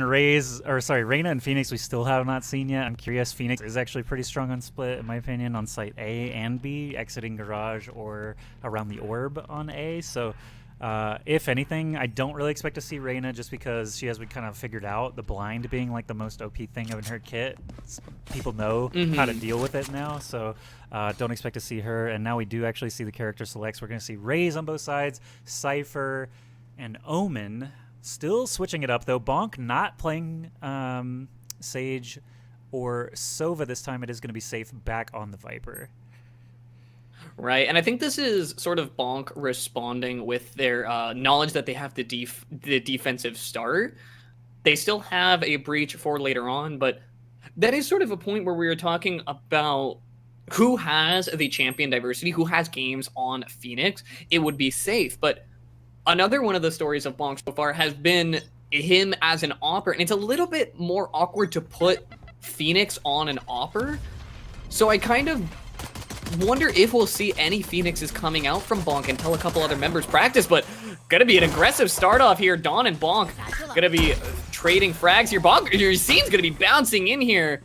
Reyna and Phoenix we still have not seen yet. I'm curious. Phoenix is actually pretty strong on split, in my opinion, on site A and B, exiting Garage or around the orb on A. So if anything, I don't really expect to see Reyna just because she has been kind of figured out the blind being like the most OP thing in her kit. People know how to deal with it now, so don't expect to see her. And now we do actually see the character selects. We're going to see Raze on both sides, Cypher, and Omen. Still switching it up, though. Bonk not playing Sage or Sova this time. It is going to be safe back on the Viper. Right, and I think this is sort of Bonk responding with their knowledge that they have the defensive start. They still have a breach for later on, but that is sort of a point where we were talking about who has the champion diversity, who has games on Phoenix. It would be safe, but another one of the stories of Bonk so far has been him as an Opper, and it's a little bit more awkward to put Phoenix on an Opper. So I kind of wonder if we'll see any Phoenixes coming out from Bonk until a couple other members practice, but gonna be an aggressive start off here. Dawn and Bonk gonna be trading frags here. Bonk, your scene's gonna be bouncing in here,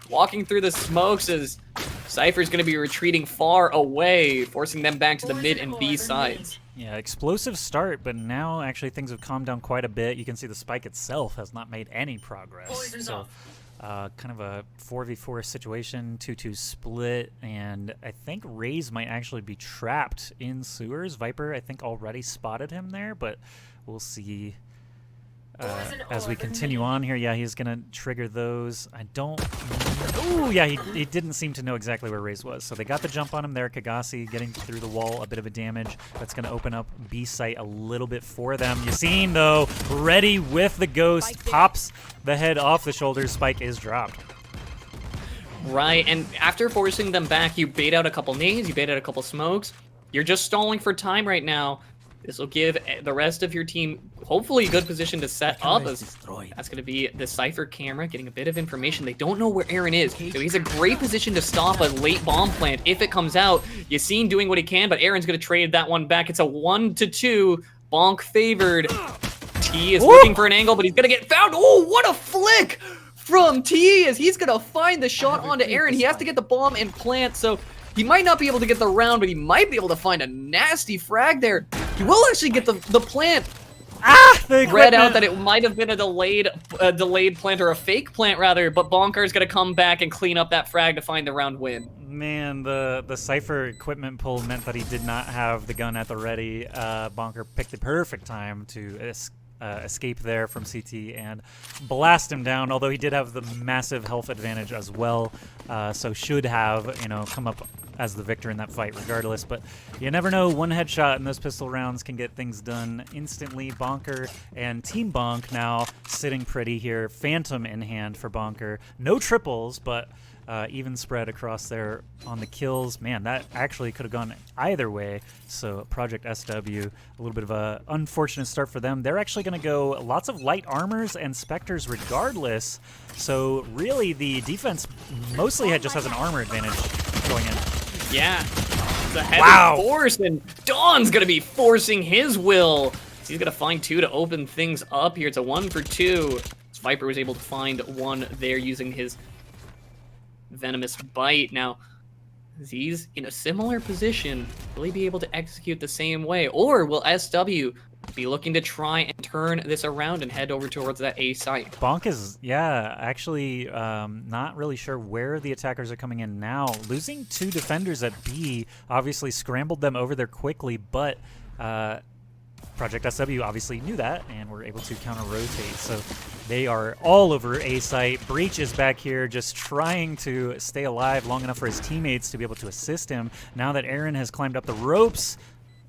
walking through the smokes as Cypher's gonna be retreating far away, forcing them back to the mid and B sides. Yeah, explosive start, but now actually things have calmed down quite a bit. You can see the spike itself has not made any progress. So kind of a 4v4 situation, 2-2 split, and I think Raze might actually be trapped in sewers. Viper, I think, already spotted him there, but we'll see as we continue on here. Yeah, he's going to trigger those. I don't... Ooh, yeah, he didn't seem to know exactly where Raze was. So they got the jump on him there. Kagasi getting through the wall, a bit of a damage. That's going to open up B site a little bit for them. Yassine, though, ready with the ghost. Pops the head off the shoulders. Spike is dropped. Right, and after forcing them back, you bait out a couple nades, you bait out a couple smokes. You're just stalling for time right now. This will give the rest of your team hopefully a good position to set up. That's going to be the Cypher camera getting a bit of information. They don't know where Aaron is, so he's a great position to stop a late bomb plant if it comes out. Yassine doing what he can, but Aaron's going to trade that one back. It's a 1-2. Bonk favored. T is looking for an angle, but he's going to get found. Oh, what a flick from T as he's going to find the shot onto Aaron. He has to get the bomb and plant, so he might not be able to get the round, but he might be able to find a nasty frag there. He will actually get the plant. Read out that it might have been a delayed plant, or a fake plant rather, but Bonker's gonna come back and clean up that frag to find the round win. Man, the Cypher equipment pull meant that he did not have the gun at the ready. Bonker picked the perfect time to escape there from CT and blast him down, although he did have the massive health advantage as well, so should have, come up as the victor in that fight regardless. But you never know, one headshot in those pistol rounds can get things done instantly. Bonker and Team Bonk now sitting pretty here. Phantom in hand for Bonker. No triples, but even spread across there on the kills. Man, that actually could have gone either way. So Project SW, a little bit of a unfortunate start for them. They're actually going to go lots of light armors and specters regardless. So really the defense mostly just has an armor advantage going in. Yeah, it's a heavy force, and Dawn's going to be forcing his will. He's going to find two to open things up here. It's a 1-for-2. Viper was able to find one there using his venomous bite. Now, he's in a similar position. Will he be able to execute the same way? Or will SW be looking to try and turn this around and head over towards that A site? Bonk is, actually not really sure where the attackers are coming in now. Losing two defenders at B obviously scrambled them over there quickly, but Project SW obviously knew that and were able to counter-rotate. So they are all over A site. Breach is back here just trying to stay alive long enough for his teammates to be able to assist him. Now that Aaron has climbed up the ropes,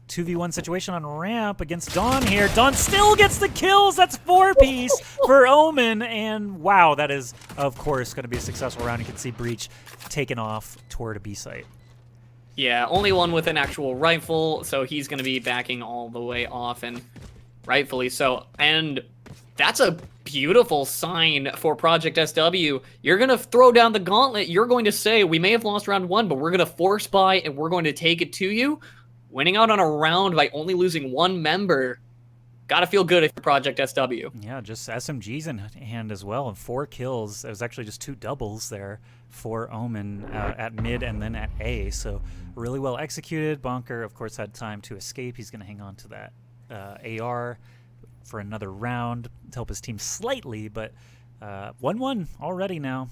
2v1 situation on ramp against Dawn here. Dawn still gets the kills. That's 4-piece for Omen. And wow, that is, of course, going to be a successful round. You can see Breach taken off toward a B site. Yeah, only one with an actual rifle, so he's going to be backing all the way off, and rightfully so. And that's a beautiful sign for Project SW. You're going to throw down the gauntlet. You're going to say, we may have lost round one, but we're going to force buy, and we're going to take it to you. Winning out on a round by only losing one member. Gotta feel good if you're Project SW. Yeah, just SMGs in hand as well, and 4 kills. It was actually just 2 doubles there for Omen at mid and then at A, so really well executed. Bonker, of course, had time to escape. He's going to hang on to that AR for another round to help his team slightly, but 1-1 already now.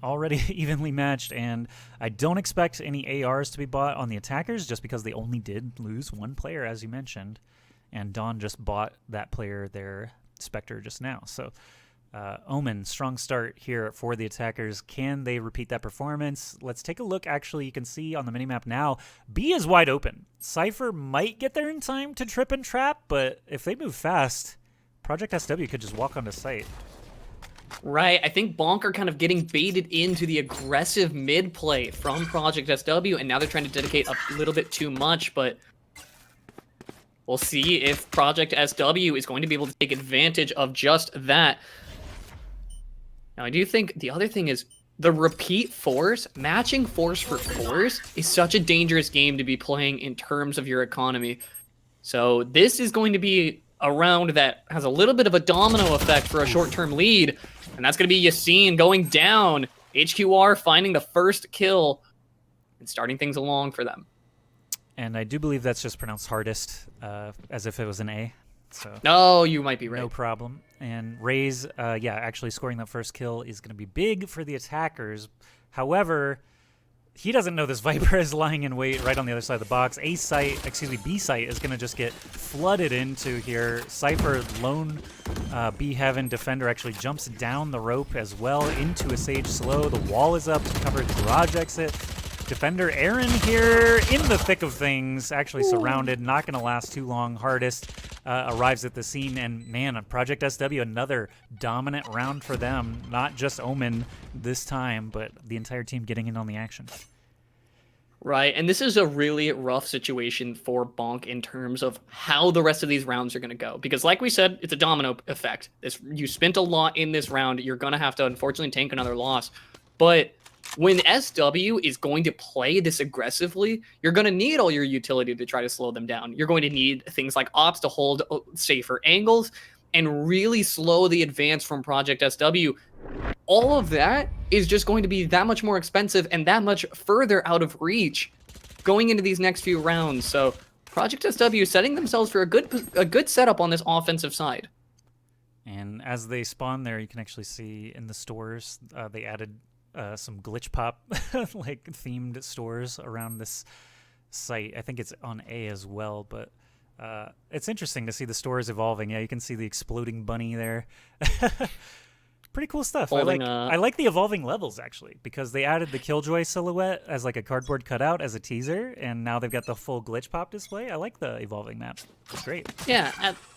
Already evenly matched, and I don't expect any ARs to be bought on the attackers just because they only did lose 1 player, as you mentioned, and Dawn just bought that player, their Spectre, just now. So Omen, strong start here for the attackers. Can they repeat that performance? Let's take a look. Actually, you can see on the minimap now, B is wide open. Cypher might get there in time to trip and trap, but if they move fast, Project SW could just walk onto site. Right, I think Bonk are kind of getting baited into the aggressive mid play from Project SW, and now they're trying to dedicate a little bit too much, but we'll see if Project SW is going to be able to take advantage of just that. Now, I do think the other thing is the repeat force, matching force for force, is such a dangerous game to be playing in terms of your economy. So this is going to be a round that has a little bit of a domino effect for a short-term lead, and that's going to be Yassine going down. HQR finding the first kill and starting things along for them. And I do believe that's just pronounced hardest, as if it was an A. So no, you might be right. No problem. And Raze, yeah, actually scoring that first kill is going to be big for the attackers. However, he doesn't know this Viper is lying in wait right on the other side of the box. B site is going to just get flooded into here. Cypher, lone B Heaven defender, actually jumps down the rope as well into a Sage slow. The wall is up to cover the garage exit. Defender Aaron here in the thick of things, actually surrounded, not going to last too long. Hardest arrives at the scene, and man, on Project SW, another dominant round for them. Not just Omen this time, but the entire team getting in on the action. Right, and this is a really rough situation for Bonk in terms of how the rest of these rounds are going to go. Because like we said, it's a domino effect. You spent a lot in this round. You're going to have to, unfortunately, tank another loss. But when SW is going to play this aggressively, you're going to need all your utility to try to slow them down. You're going to need things like ops to hold safer angles and really slow the advance from Project SW. All of that is just going to be that much more expensive and that much further out of reach going into these next few rounds. So Project SW setting themselves for a good setup on this offensive side. And as they spawn there, you can actually see in the stores, they added some glitch pop like themed stores around this site. I think it's on A as well, but it's interesting to see the stores evolving. Yeah, you can see the exploding bunny there. Pretty cool stuff. I like the evolving levels, actually, because they added the Killjoy silhouette as like a cardboard cutout as a teaser, and now they've got the full glitch pop display. I like the evolving map. It's great. Yeah,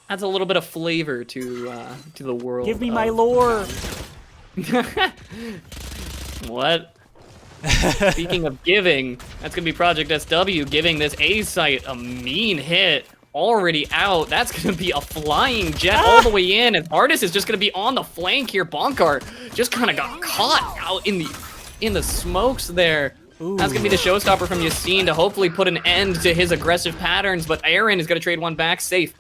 adds a little bit of flavor to the world. Give me my lore. What? Speaking of giving, that's going to be Project SW giving this A site a mean hit. Already out. That's going to be a flying jet all the way in. And Artist is just going to be on the flank here. Bonkar just kind of got caught out in the smokes there. Ooh. That's going to be the showstopper from Yassine to hopefully put an end to his aggressive patterns. But Aaron is going to trade one back safe.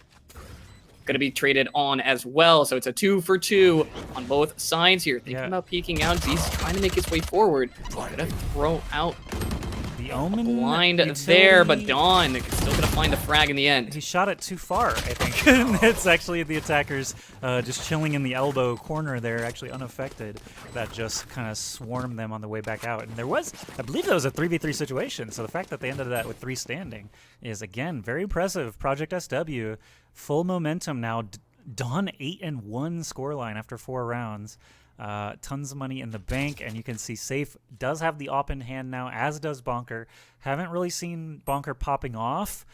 Going to be traded on as well. So it's a 2-for-2 on both sides here. Thinking about peeking out. He's trying to make his way forward. Going to throw out the Omen blind utility there, but Dawn still going to find the frag in the end. He shot it too far, I think. It's actually the attackers just chilling in the elbow corner there, actually unaffected. That just kind of swarmed them on the way back out. And there was, I believe that was a 3v3 situation, so the fact that they ended that with 3 standing is, again, very impressive. Project SW, full momentum now. Dawn 8-1 scoreline after 4 rounds. Tons of money in the bank, and you can see Safe does have the op in hand now, as does Bonker. Haven't really seen Bonker popping off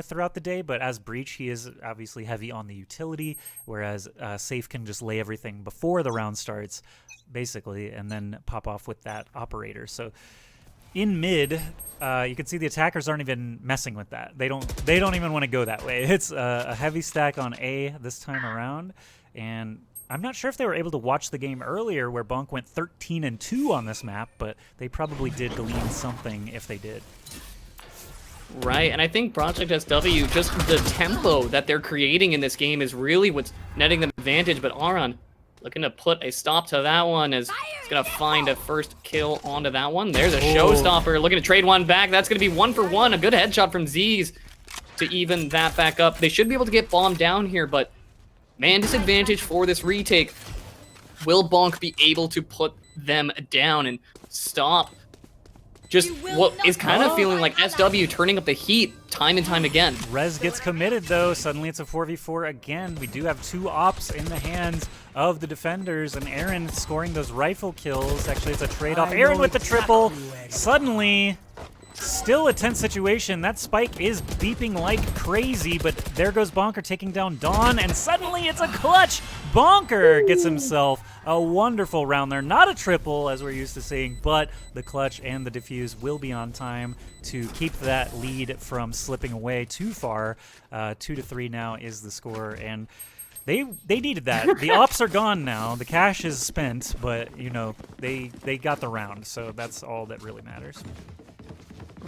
throughout the day, but as Breach, he is obviously heavy on the utility, whereas Safe can just lay everything before the round starts, basically, and then pop off with that operator. So in mid, you can see the attackers aren't even messing with that. They don't even want to go that way. It's a heavy stack on A this time around, and I'm not sure if they were able to watch the game earlier where Bonk went 13-2 on this map, but they probably did glean something if they did. Right, and I think Project SW, just the tempo that they're creating in this game is really what's netting them advantage, but Aron looking to put a stop to that one as he's going to find a first kill onto that one. There's a showstopper, looking to trade one back. That's going to be 1 for 1, a good headshot from Z's to even that back up. They should be able to get bombed down here, but man, disadvantage for this retake. Will Bonk be able to put them down and stop just what is kind of feeling like SW turning up the heat time and time again? Rez gets committed, though. Suddenly it's a 4v4 again. We do have 2 ops in the hands of the defenders, and Aaron scoring those rifle kills. Actually, it's a trade-off. Aaron with the triple. Suddenly, still a tense situation. That spike is beeping like crazy, but there goes Bonker taking down Dawn, and suddenly it's a clutch. Bonker gets himself a wonderful round there. Not a triple, as we're used to seeing, but the clutch and the defuse will be on time to keep that lead from slipping away too far. 2-3 now is the score, and they needed that. The ops are gone now. The cash is spent, but, you know, they got the round, so that's all that really matters.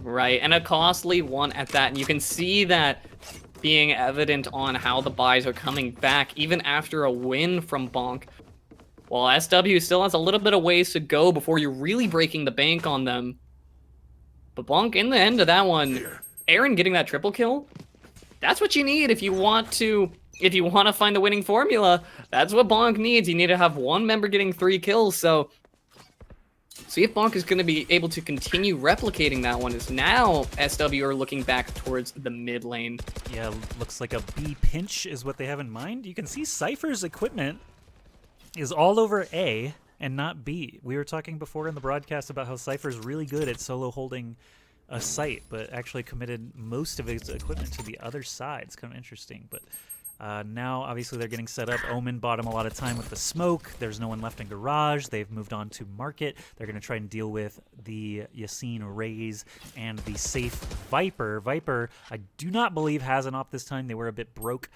Right, and a costly one at that, and you can see that being evident on how the buys are coming back, even after a win from Bonk. While SW still has a little bit of ways to go before you're really breaking the bank on them. But Bonk, in the end of that one, Aaron getting that triple kill, that's what you need if you want to find the winning formula. That's what Bonk needs. You need to have one member getting 3 kills, so see if Bonk is going to be able to continue replicating that one, as now SW are looking back towards the mid lane. Yeah, looks like a B pinch is what they have in mind. You can see Cypher's equipment is all over A and not B. We were talking before in the broadcast about how Cypher's really good at solo holding a site, but actually committed most of his equipment to the other side. It's kind of interesting, but now, obviously, they're getting set up. Omen bought him a lot of time with the smoke. There's no one left in Garage. They've moved on to Market. They're going to try and deal with the Yassine Raze and the safe Viper. Viper, I do not believe, has an op this time. They were a bit broke,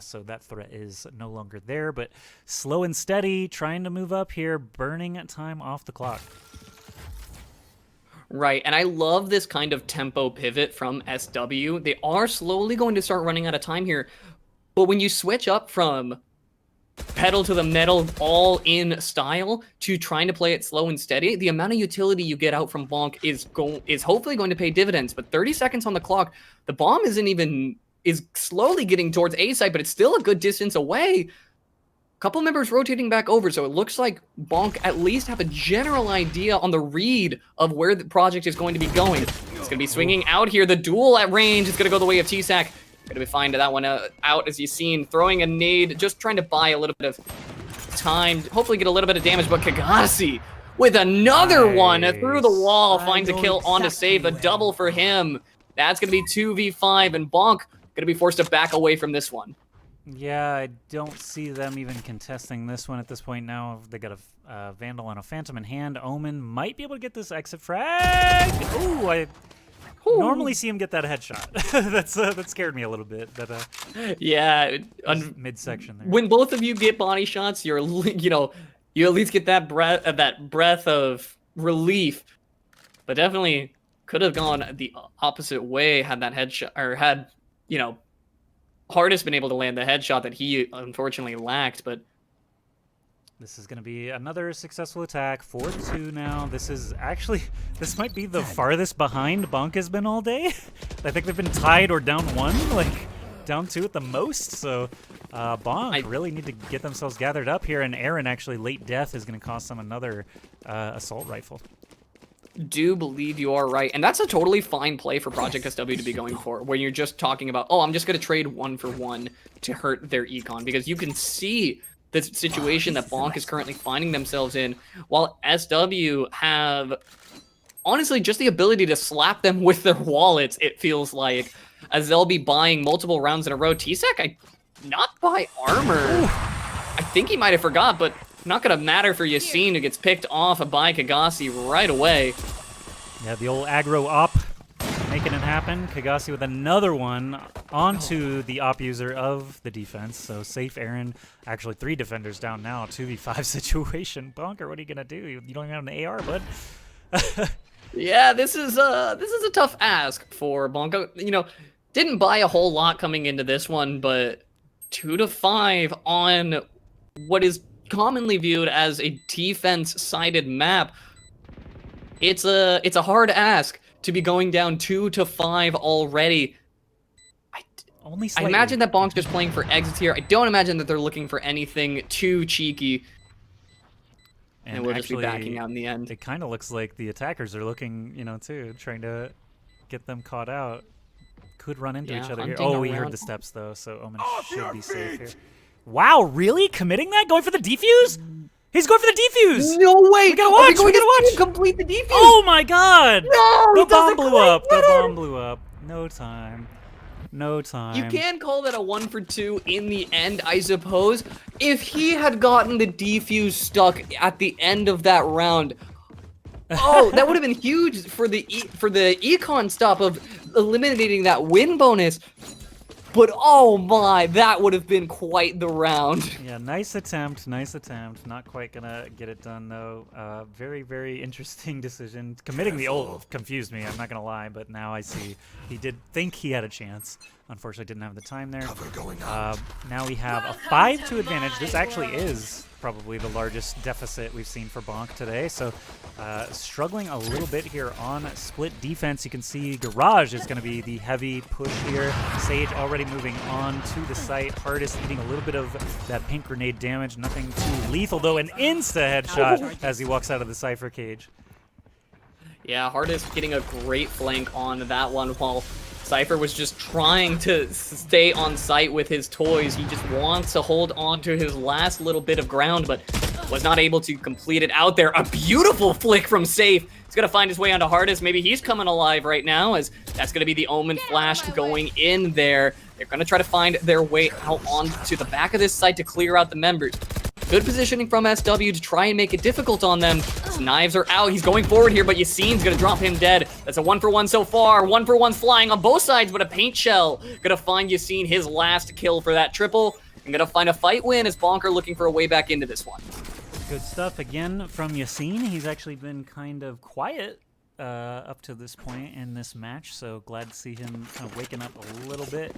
so that threat is no longer there. But slow and steady, trying to move up here, burning time off the clock. Right, and I love this kind of tempo pivot from SW. They are slowly going to start running out of time here. But when you switch up from pedal to the metal all in style to trying to play it slow and steady, the amount of utility you get out from Bonk is hopefully going to pay dividends. But 30 seconds on the clock, the bomb is slowly getting towards A site, but it's still a good distance away. Couple members rotating back over, so it looks like Bonk at least have a general idea on the read of where the project is going to be going. It's going to be swinging out here. The duel at range is going to go the way of T-Sac. Going to be fine to that one out, as you've seen, throwing a nade, just trying to buy a little bit of time, hopefully get a little bit of damage, but Kagasi with another one through the wall, finds a kill on to save, a double for him. That's going to be 2v5, and Bonk going to be forced to back away from this one. Yeah, I don't see them even contesting this one at this point now. They got a Vandal and a Phantom in hand. Omen might be able to get this exit frag. Ooh, I normally see him get that headshot. That scared me a little bit. Yeah, midsection there. When both of you get body shots, you at least get that breath of relief. But definitely could have gone the opposite way had that headshot, or had Hardest been able to land the headshot that he unfortunately lacked. But this is going to be another successful attack. 4-2 now. This might be the farthest behind Bonk has been all day. I think they've been tied or down 1, like down 2 at the most. So Bonk really need to get themselves gathered up here. And Aaron, actually, late death is going to cost them another assault rifle. Do believe you are right, and that's a totally fine play for Project SW to be going for, when you're just talking about, oh, I'm just going to trade 1 for 1 to hurt their econ, because you can see the situation that Bonk is currently finding themselves in, while SW have, honestly, just the ability to slap them with their wallets, it feels like, as they'll be buying multiple rounds in a row. T-Sac, not buy armor. I think he might have forgot, but not going to matter for Yassine, who gets picked off by Kagasi right away. Yeah, the old aggro op making it happen. Kagasi with another one onto the op user of the defense. So safe Aaron. Actually, 3 defenders down now. 2v5 situation. Bonker, what are you going to do? You don't even have an AR, bud. Yeah, this is a tough ask for Bonk. You know, didn't buy a whole lot coming into this one, but 2 to 5 on what is commonly viewed as a defense-sided map. It's a hard ask to be going down 2 to 5 already. Only I slightly. imagine that Bonk's just playing for exits here. I don't imagine that they're looking for anything too cheeky. And we'll actually, just be backing out in the end. It kind of looks like the attackers are looking, you know, too, trying to get them caught out. Could run into each other here. Oh, we heard the steps, though, so Omen should be safe here. Wow, really? Committing that? Going for the defuse? He's going for the defuse! No way! We gotta watch! We gotta watch! Complete the defuse! Oh my god! No! The bomb blew up! The bomb blew up. No time. No time. You can call that a 1 for 2 in the end, I suppose. If he had gotten the defuse stuck at the end of that round, oh, that would have been huge for the econ stop of eliminating that win bonus. But oh my, that would have been quite the round. Yeah, nice attempt, nice attempt. Not quite gonna get it done though. Very, very interesting decision. Committing the ult confused me, I'm not gonna lie, but now I see he did think he had a chance. Unfortunately, didn't have the time there. Now we have a 5-2 advantage. This actually is probably the largest deficit we've seen for Bonk today. So struggling a little bit here on split defense. You can see Garage is going to be the heavy push here. Sage already moving on to the site. Hardest eating a little bit of that pink grenade damage. Nothing too lethal, though. An insta headshot as he walks out of the Cypher cage. Yeah, Hardest getting a great flank on that one while Cypher was just trying to stay on site with his toys. He just wants to hold on to his last little bit of ground, but was not able to complete it out there. A beautiful flick from Safe. He's going to find his way onto Hardest. Maybe he's coming alive right now, as that's going to be the Omen flash going in there. They're going to try to find their way out onto the back of this site to clear out the members. Good positioning from SW to try and make it difficult on them. His knives are out. He's going forward here, but Yassine's going to drop him dead. That's a 1 for 1 so far. 1 for 1's flying on both sides, but a paint shell. Going to find Yassine his last kill for that triple. And going to find a fight win as Bonker looking for a way back into this one. Good stuff again from Yassine. He's actually been kind of quiet up to this point in this match, so glad to see him kind of waking up a little bit.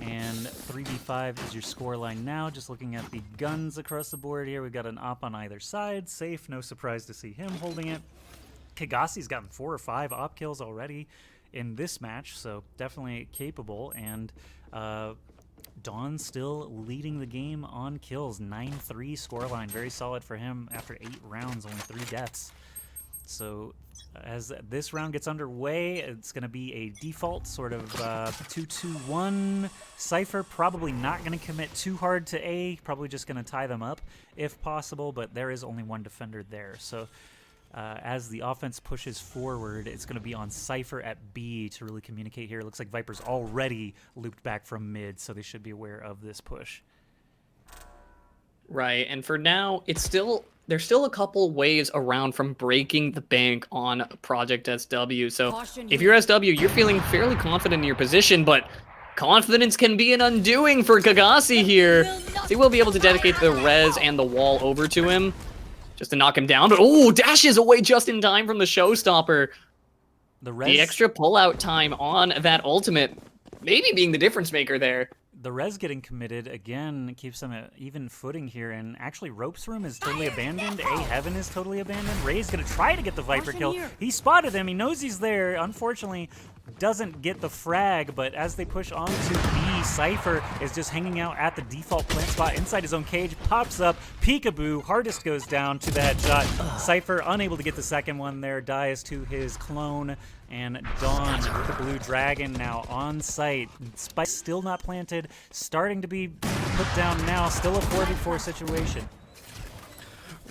And 3v5 is your scoreline now. Just looking at the guns across the board here, we've got an op on either side. Safe, no surprise to see him holding it. Kagasi's gotten 4 or 5 op kills already in this match, so definitely capable. And Dawn still leading the game on kills. 9-3 scoreline, very solid for him after 8 rounds, only 3 deaths. So as this round gets underway, it's going to be a default sort of 2-2-1 Cypher. Probably not going to commit too hard to A, probably just going to tie them up if possible, but there is only one defender there. So as the offense pushes forward, it's going to be on Cypher at B to really communicate here. It looks like Viper's already looped back from mid, so they should be aware of this push. Right, and for now, there's still a couple ways around from breaking the bank on Project SW. So if you're SW, you're feeling fairly confident in your position, but confidence can be an undoing for Kagasi here. He will be able to dedicate the res and the wall over to him just to knock him down. But oh, dashes away just in time from the showstopper. The extra pullout time on that ultimate, maybe being the difference maker there. The res getting committed, again, keeps them at even footing here, and actually Rope's room is totally abandoned. A Heaven is totally abandoned. Ray's going to try to get the Viper kill. He spotted him. He knows he's there. Unfortunately, doesn't get the frag, but as they push on to B, Cypher is just hanging out at the default plant spot inside his own cage, pops up, peekaboo, Hardest goes down to the headshot. Cypher unable to get the second one there, dies to his clone, and Dawn with the blue dragon now on site. Spike still not planted, starting to be put down now, still a 4v4 situation.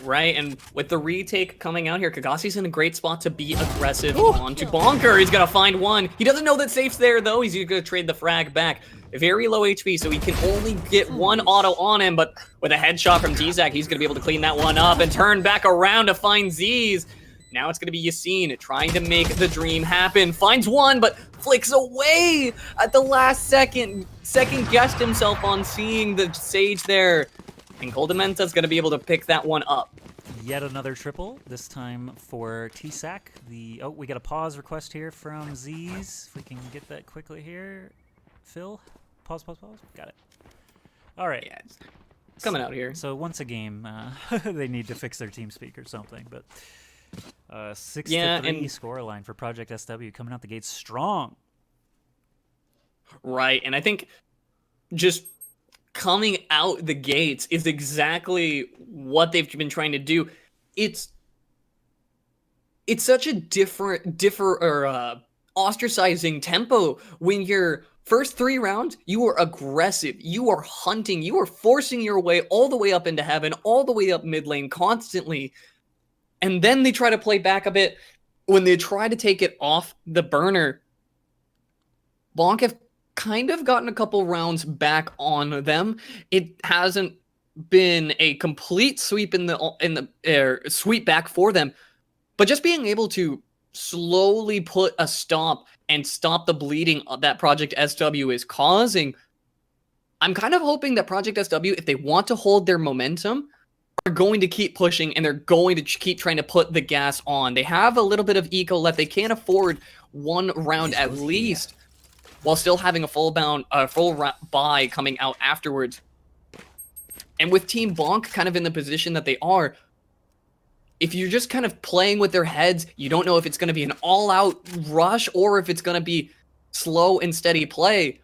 Right, and with the retake coming out here, Kagasi's in a great spot to be aggressive onto Bonker. He's gonna find one. He doesn't know that Safe's there, though. He's gonna trade the frag back. Very low HP, so he can only get one auto on him, but with a headshot from T-Zac, he's gonna be able to clean that one up and turn back around to find Z's. Now it's gonna be Yassine trying to make the dream happen. Finds one, but flicks away at the last second. Second-guessed himself on seeing the Sage there. And Coldamenta's going to be able to pick that one up. yet another triple, this time for TSAC. Oh, we got a pause request here from Z's. If we can get that quickly here. Phil, pause. Got it. All right. Yeah, it's coming out here. So once a game, they need to fix their TeamSpeak or something. But 6-3 scoreline for Project SW coming out the gates strong. Right, and I think just coming out the gates is exactly what they've been trying to do. It's such a ostracizing tempo when your first 3 rounds, you are aggressive, you are hunting, you are forcing your way all the way up into heaven, all the way up mid lane constantly. And then they try to play back a bit. When they try to take it off the burner, Bonk have kind of gotten a couple rounds back on them. It hasn't been a complete sweep sweep back for them, but just being able to slowly put a stop and stop the bleeding that Project SW is causing. I'm kind of hoping that Project SW, if they want to hold their momentum, are going to keep pushing and they're going to keep trying to put the gas on. They have a little bit of eco left. They can't afford 1 round at least, while still having a full buy coming out afterwards. And with Team Bonk kind of in the position that they are, if you're just kind of playing with their heads, you don't know if it's going to be an all-out rush or if it's going to be slow and steady play.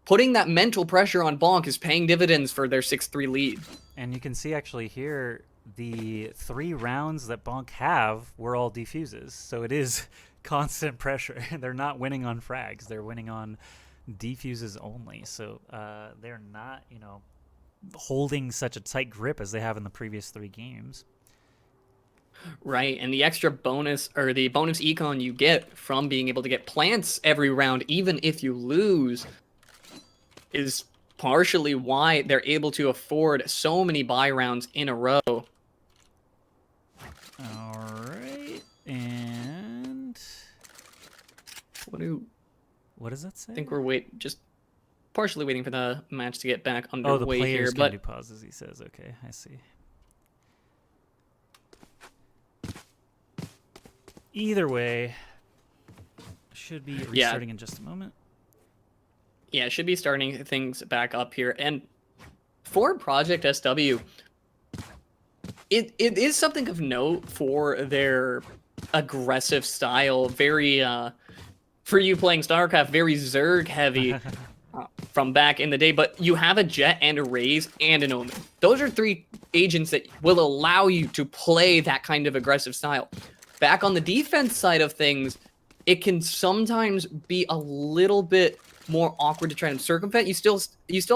Putting that mental pressure on Bonk is paying dividends for their 6-3 lead. And you can see actually here, the 3 rounds that Bonk have were all defuses. So it is constant pressure. They're not winning on frags. They're winning on defuses only. So they're not, holding such a tight grip as they have in the previous 3 games. Right, and the extra bonus, or the bonus econ you get from being able to get plants every round, even if you lose, is partially why they're able to afford so many buy rounds in a row. All right, and what does that say? I think we're just partially waiting for the match to get back underway the players here. Can do pauses, he says. Okay, I see. Either way, should be restarting in just a moment. Yeah, should be starting things back up here. And for Project SW, it is something of note for their aggressive style. Very, for you playing StarCraft, very Zerg heavy from back in the day. But you have a Jet and a Raze and an Omen. Those are 3 agents that will allow you to play that kind of aggressive style. Back on the defense side of things, it can sometimes be a little bit more awkward to try and circumvent. You still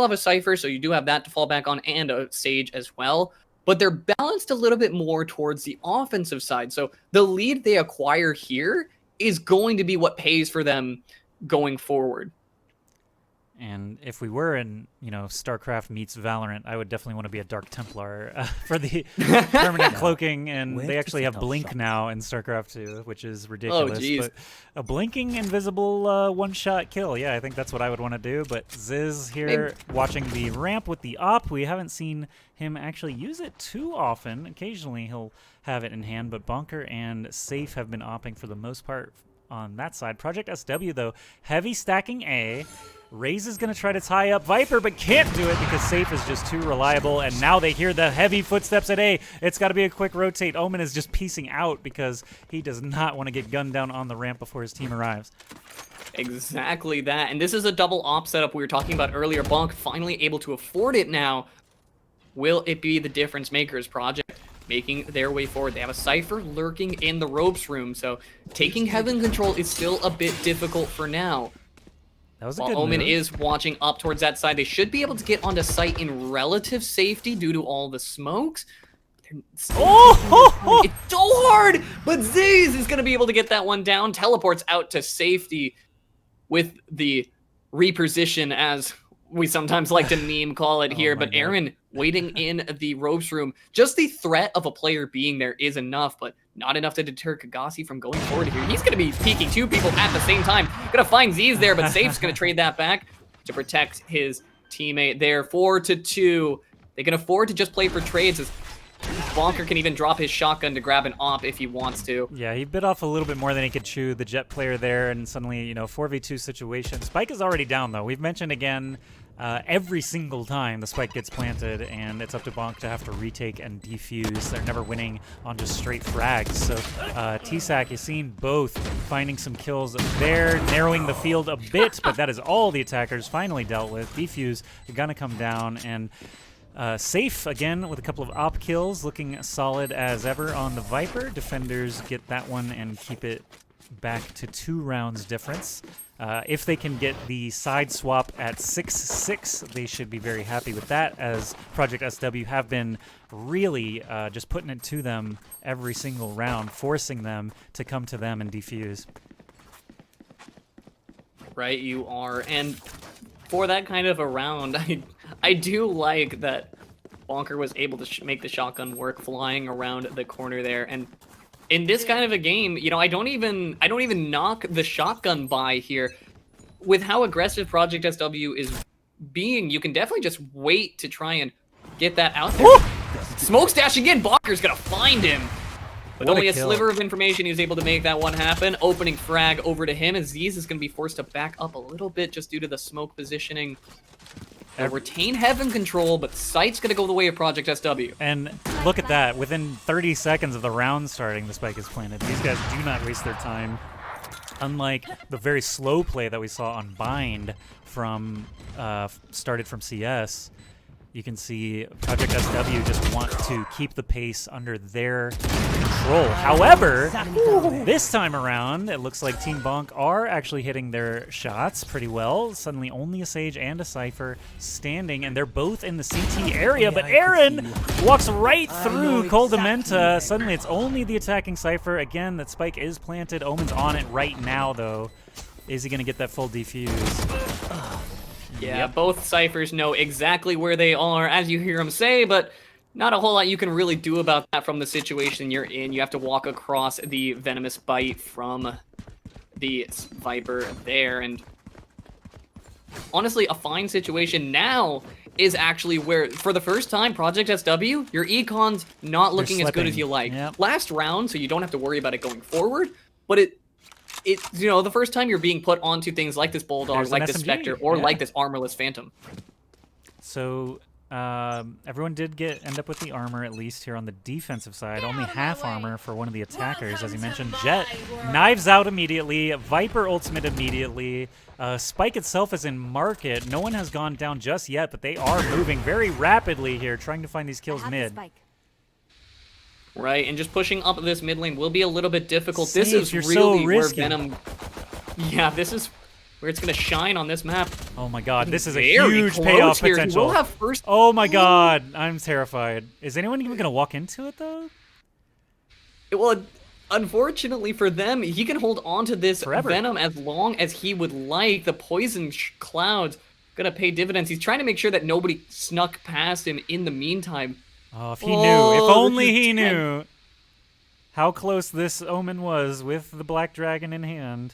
have a Cypher, so you do have that to fall back on, and a Sage as well. But they're balanced a little bit more towards the offensive side. So the lead they acquire here is going to be what pays for them going forward. And if we were in, StarCraft meets Valorant, I would definitely want to be a Dark Templar for the permanent cloaking. And they actually have Blink now in StarCraft 2, which is ridiculous. Oh, geez. But a blinking invisible one-shot kill. Yeah, I think that's what I would want to do. But Ziz here watching the ramp with the op. We haven't seen him actually use it too often. Occasionally he'll have it in hand, but Bonker and Safe have been opping for the most part on that side. Project SW, though, heavy stacking A. Raze is going to try to tie up Viper, but can't do it because Safe is just too reliable. And now they hear the heavy footsteps at A. It's got to be a quick rotate. Omen is just piecing out because he does not want to get gunned down on the ramp before his team arrives. Exactly that. And this is a double op setup we were talking about earlier. Bonk finally able to afford it now. Will it be the difference makers? Project making their way forward. They have a Cypher lurking in the ropes room, so taking Heaven control is still a bit difficult for now. That was a While good Omen move. is watching up towards that side, they should be able to get onto site in relative safety due to all the smokes. It's so hard, but Zaze is going to be able to get that one down. Teleports out to safety with the reposition, as we sometimes like to meme call it here. But Aaron waiting in the ropes room. Just the threat of a player being there is enough, but not enough to deter Kagasi from going forward here. He's going to be peeking 2 people at the same time. Going to find Z's there, but Safe's going to trade that back to protect his teammate there. 4-2. They can afford to just play for trades as Bonker can even drop his shotgun to grab an op if he wants to. Yeah, he bit off a little bit more than he could chew, the Jet player there, and suddenly, you know, 4v2 situation. Spike is already down, though. We've mentioned again, every single time the spike gets planted, and it's up to Bonk to have to retake and defuse. They're never winning on just straight frags. So TSAC has seen both finding some kills there, narrowing the field a bit, but that is all the attackers finally dealt with. Defuse gonna come down, and Safe again with a couple of op kills, looking solid as ever on the Viper. Defenders get that one and keep it back to 2 rounds difference. If they can get the side swap at 6-6, they should be very happy with that, as Project SW have been really just putting it to them every single round, forcing them to come to them and defuse. Right, you are. And for that kind of a round, I do like that Bonker was able to make the shotgun work, flying around the corner there. And in this kind of a game, you know, I don't even knock the shotgun buy here. With how aggressive Project SW is being, you can definitely just wait to try and get that out there. Smoke stashing in, Bonker's gonna find him. With only a sliver of information, he was able to make that one happen. Opening frag over to him, as Z's is going to be forced to back up a little bit just due to the smoke positioning. Retain heaven control, but Sight's going to go the way of Project SW. And look at that. Within 30 seconds of the round starting, the spike is planted. These guys do not waste their time. Unlike the very slow play that we saw on Bind from started from CS, you can see Project SW just want to keep the pace under their control. However, this time around, it looks like Team Bonk are actually hitting their shots pretty well. Suddenly only a Sage and a Cypher standing, and they're both in the CT area, but Aaron walks right through Coldamenta. Suddenly it's only the attacking Cypher. Again, that spike is planted. Omen's on it right now, though. Is he going to get that full defuse? Yeah, both Cyphers know exactly where they are, as you hear them say, but not a whole lot you can really do about that from the situation you're in. You have to walk across the Venomous Bite from the Viper there, and honestly, a fine situation now is actually where, for the first time, Project SW, your econ's not looking as good as you like. Yep. Last round, so you don't have to worry about it going forward, but it's, you know, the first time you're being put onto things like this Bulldog, like this Spectre, or like this Armorless Phantom. So everyone did end up with the armor, at least here on the defensive side. Only half armor for one of the attackers, as you mentioned. Jet knives out immediately. Viper ultimate immediately. Spike itself is in market. No one has gone down just yet, but they are moving very rapidly here, trying to find these kills mid. Right, and just pushing up this mid lane will be a little bit difficult. Safe, this is you're really so where risky. Venom... Yeah, this is where it's going to shine on this map. Oh my god, this is a Very huge close payoff here. potential. We'll have first... Oh my god, I'm terrified. Is anyone even going to walk into it, though? Well, unfortunately for them, he can hold on to this Forever. Venom as long as he would like. The poison clouds going to pay dividends. He's trying to make sure that nobody snuck past him in the meantime. Oh, if he knew. If only he knew how close this Omen was with the Black Dragon in hand.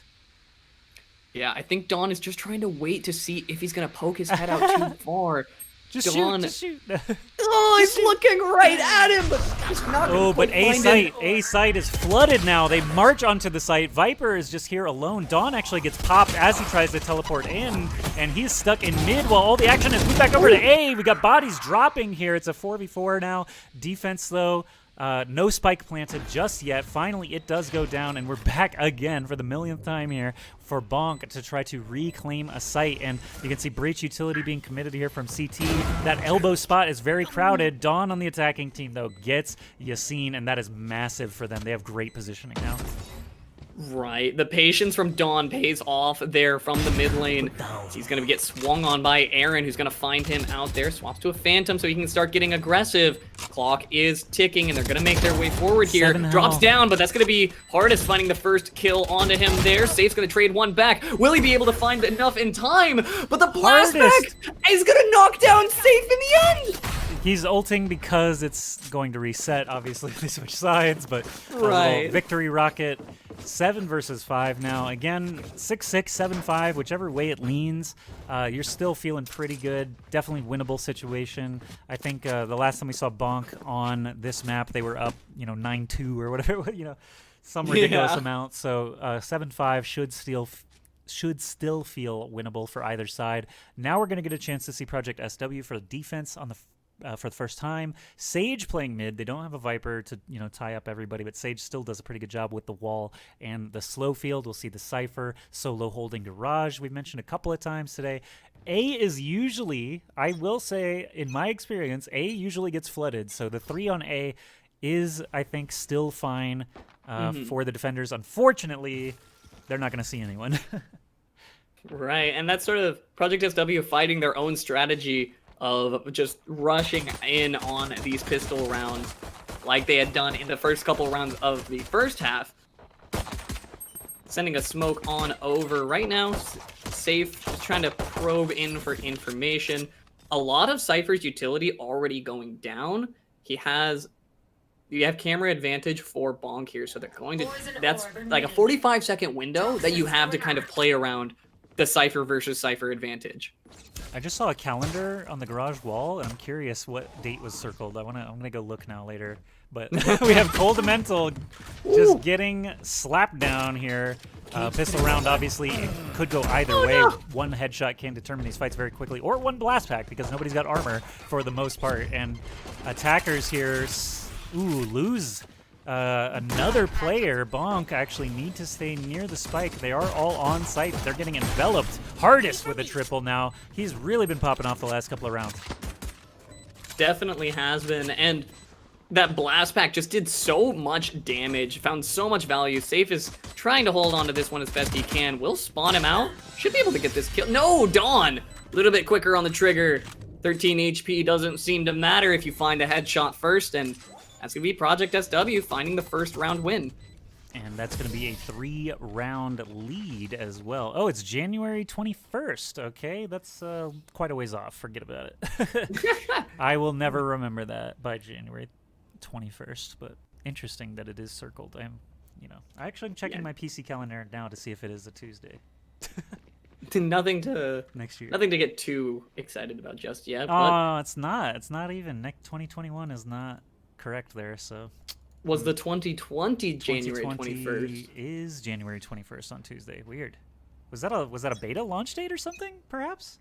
Yeah, I think Dawn is just trying to wait to see if he's going to poke his head out too far. Just Dawn... shoot, just shoot. Oh, he's looking right at him, but he's not Oh, but A site. A site is flooded now. They march onto the site. Viper is just here alone. Dawn actually gets popped as he tries to teleport in, and he's stuck in mid while all the action is moved back over to A. We got bodies dropping here. It's a 4v4 now. Defense, though. No spike planted just yet. Finally, it does go down, and we're back again for the millionth time here for Bonk to try to reclaim a site. And you can see Breach Utility being committed here from CT. That elbow spot is very crowded. Dawn on the attacking team, though, gets Yassine, and that is massive for them. They have great positioning now. Right, the patience from Dawn pays off there from the mid lane. He's going to get swung on by Aaron, who's going to find him out there. Swaps to a Phantom so he can start getting aggressive. Clock is ticking, and they're going to make their way forward here. Drops down, but that's going to be hardest, finding the first kill onto him there. Safe's going to trade one back. Will he be able to find enough in time? But the blast back is going to knock down Safe in the end. He's ulting because it's going to reset, obviously, if they switch sides, but a Right. little victory rocket 7 versus 5 now. Again, 6-6, 7-5, whichever way it leans, you're still feeling pretty good. Definitely winnable situation. I think the last time we saw Bonk on this map, they were up, 9-2 or whatever, some ridiculous amount. So 7-5 should still feel winnable for either side. Now we're going to get a chance to see Project SW for the defense on the for the first time. Sage playing mid. They don't have a Viper to tie up everybody, but Sage still does a pretty good job with the wall and the slow field. We'll see the Cypher solo holding Garage. We've mentioned a couple of times today. A is usually, I will say, in my experience, A usually gets flooded. So the 3 on A is, I think, still fine for the defenders. Unfortunately, they're not going to see anyone. Right, and that's sort of Project SW fighting their own strategy of just rushing in on these pistol rounds like they had done in the first couple rounds of the first half. Sending a smoke on over right now. Safe, just trying to probe in for information. A lot of Cypher's utility already going down. You have camera advantage for Bonk here, so they're going to... That's like a 45-second window that you have to kind of play around the Cypher versus Cypher advantage. I just saw a calendar on the garage wall, and I'm curious what date was circled. I'm gonna go look now later. But we have Coldemental just getting slapped down here. Pistol round, obviously, it could go either way. No. One headshot can determine these fights very quickly, or one blast pack, because nobody's got armor for the most part. And attackers here, lose another player. Bonk actually need to stay near the spike. They are all on site. They're getting enveloped hardest with a triple now. He's really been popping off the last couple of rounds. Definitely has been, and that blast pack just did so much damage, found so much value. Safe is trying to hold on to this one as best he can. Will spawn him out. Should be able to get this kill. No, Dawn! A little bit quicker on the trigger. 13 HP doesn't seem to matter if you find the headshot first, and that's going to be Project SW finding the first round win. And that's going to be a 3-round lead as well. Oh, it's January 21st. Okay, that's quite a ways off. Forget about it. I will never remember that by January 21st, but interesting that it is circled. I'm actually checking my PC calendar now to see if it is a Tuesday. Nothing to next year. Nothing to get too excited about just yet. Oh, it's not. It's not even. 2021 is not correct there. So was the 2020 January 21st? Is January 21st on Tuesday? Weird. Was that a beta launch date or something? Perhaps.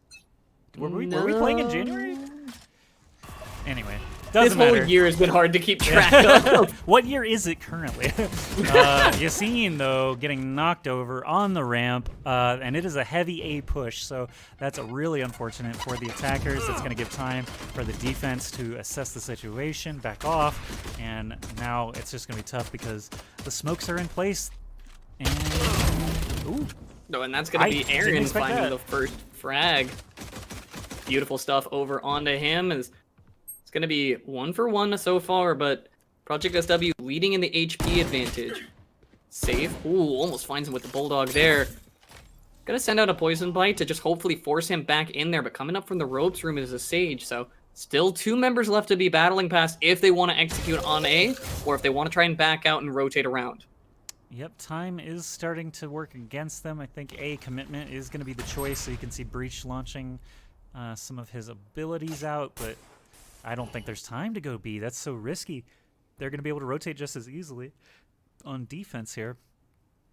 Were we playing in January? Anyway, doesn't matter. This whole year has been hard to keep track of. What year is it currently? Yassine, though, getting knocked over on the ramp, and it is a heavy A push, so that's really unfortunate for the attackers. It's going to give time for the defense to assess the situation, back off, and now it's just going to be tough because the smokes are in place. And no, and that's going to be Aaron finding the first frag. Beautiful stuff over onto him. It's going to be 1 for 1 so far, but Project SW leading in the HP advantage. Safe. Ooh, almost finds him with the Bulldog there. Gonna send out a Poison Bite to just hopefully force him back in there, but coming up from the ropes room is a Sage, so still 2 members left to be battling past if they want to execute on A, or if they want to try and back out and rotate around. Yep, time is starting to work against them. I think A, commitment is going to be the choice, so you can see Breach launching some of his abilities out, but I don't think there's time to go B. That's so risky. They're going to be able to rotate just as easily on defense here.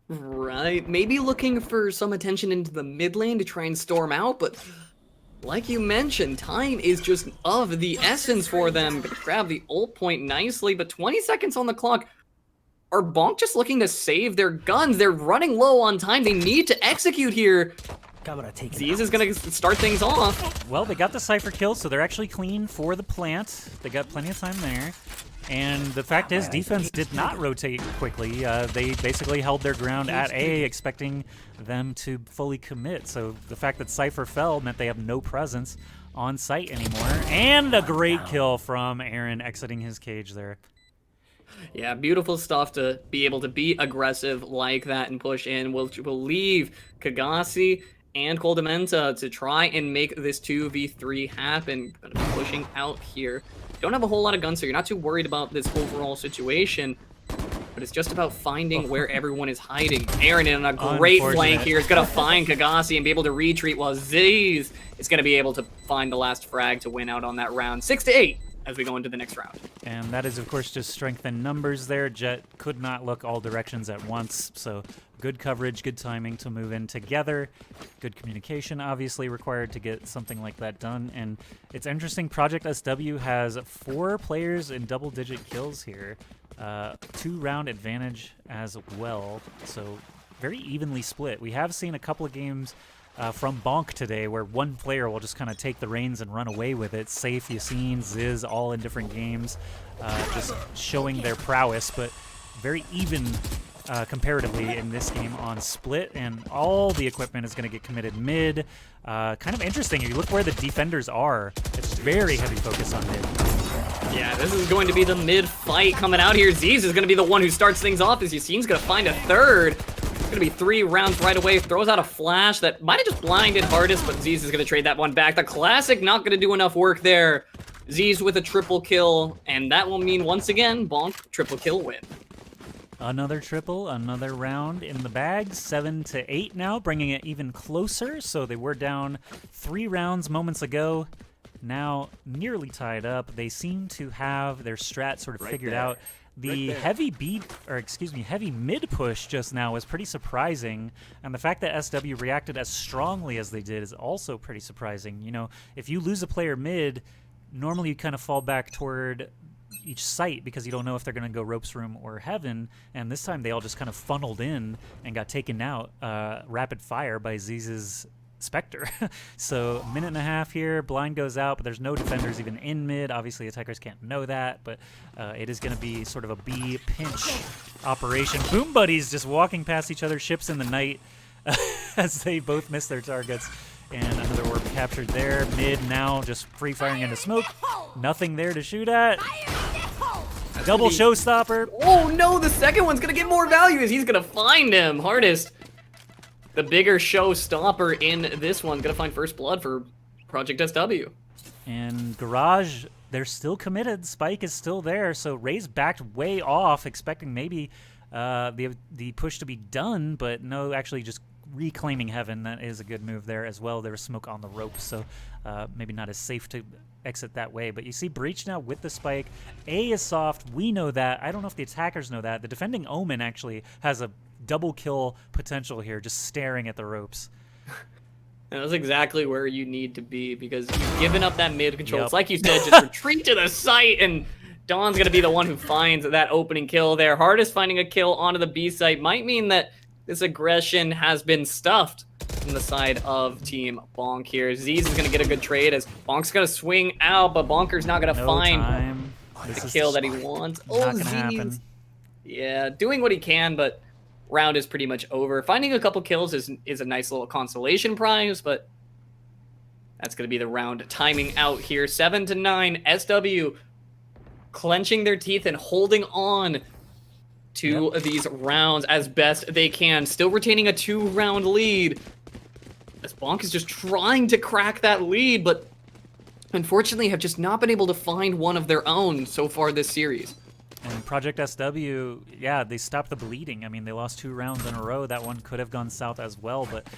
Right. Maybe looking for some attention into the mid lane to try and storm out, but like you mentioned, time is just of the essence for them. Gonna grab the ult point nicely, but 20 seconds on the clock. Are Bonk just looking to save their guns? They're running low on time. They need to execute here. Z's is going to start things off. Well, they got the Cypher kill, so they're actually clean for the plant. They got plenty of time there. And the fact is, defense did not rotate quickly. They basically held their ground at A, expecting them to fully commit. So the fact that Cypher fell meant they have no presence on site anymore. And a great kill from Aaron exiting his cage there. Yeah, beautiful stuff to be able to be aggressive like that and push in. We'll leave Kagasi and Coldamenta to try and make this 2v3 happen. Gonna be pushing out here. Don't have a whole lot of guns, so you're not too worried about this overall situation. but it's just about finding where everyone is hiding. Aaron in a great flank here is going to find Kagasi and be able to retreat, while Ziz is going to be able to find the last frag to win out on that round. 6-8 as we go into the next round. And that is, of course, just strength in numbers there. Jet could not look all directions at once, so good coverage, good timing to move in together. Good communication, obviously, required to get something like that done. And it's interesting, Project SW has 4 players in double-digit kills here. 2-round advantage as well, so very evenly split. We have seen a couple of games from Bonk today where one player will just kind of take the reins and run away with it. Safe, Yassine, Ziz, all in different games, just showing their prowess, but very even comparatively in this game on split, and all the equipment is going to get committed mid. Kind of interesting, if you look where the defenders are, it's very heavy focus on mid. Yeah, this is going to be the mid fight coming out here. Ziz is going to be the one who starts things off, as Yassine's going to find a third. It's going to be 3 rounds right away. Throws out a flash that might have just blinded Hardest, but Ziz is going to trade that one back. The Classic not going to do enough work there. Ziz with a triple kill, and that will mean, once again, Bonk triple kill win. Another triple, another round in the bag. 7-8 now, bringing it even closer. So they were down 3 rounds moments ago. Now nearly tied up. They seem to have their strat sort of figured out. The heavy heavy mid push just now was pretty surprising, and the fact that SW reacted as strongly as they did is also pretty surprising. You know, if you lose a player mid, normally you kind of fall back toward each site because you don't know if they're going to go ropes room or heaven, and this time they all just kind of funneled in and got taken out rapid fire by Ziz's Spectre. So a minute and a half here, blind goes out, but there's no defenders even in mid. Obviously attackers can't know that, but it is going to be sort of a B pinch operation. Boom Buddies just walking past each other, ships in the night as they both miss their targets. And another orb captured there. Mid now just free firing into smoke. Nothing there to shoot at. Double showstopper. Oh no, the second one's gonna get more value as he's gonna find him. Hardest, the bigger showstopper in this one, gonna find first blood for Project SW. And Garage, they're still committed. Spike is still there, so Ray's backed way off, expecting maybe the push to be done, but no, actually just reclaiming heaven. That is a good move there as well. There was smoke on the rope, so maybe not as safe to exit that way. But you see Breach now with the spike. A is soft. We know that. I don't know if the attackers know that. The defending Omen actually has a double kill potential here, just staring at the ropes. And that's exactly where you need to be, because you've given up that mid control. Yep. It's like you said, just retreat to the site, and Dawn's going to be the one who finds that opening kill there. Hardest finding a kill onto the B site might mean that this aggression has been stuffed from the side of Team Bonk here. Ziz is going to get a good trade as Bonk's going to swing out, but Bonker's not going to find the kill that he wants. Oh, Ziz. Yeah, doing what he can, but round is pretty much over. Finding a couple kills is a nice little consolation prize, but that's going to be the round timing out here. 7-9, SW clenching their teeth and holding on to these rounds as best they can, still retaining a 2-round lead. As Bonk is just trying to crack that lead, but unfortunately have just not been able to find one of their own so far this series. And Project SW, yeah, they stopped the bleeding. I mean, they lost 2 rounds in a row. That one could have gone south as well, but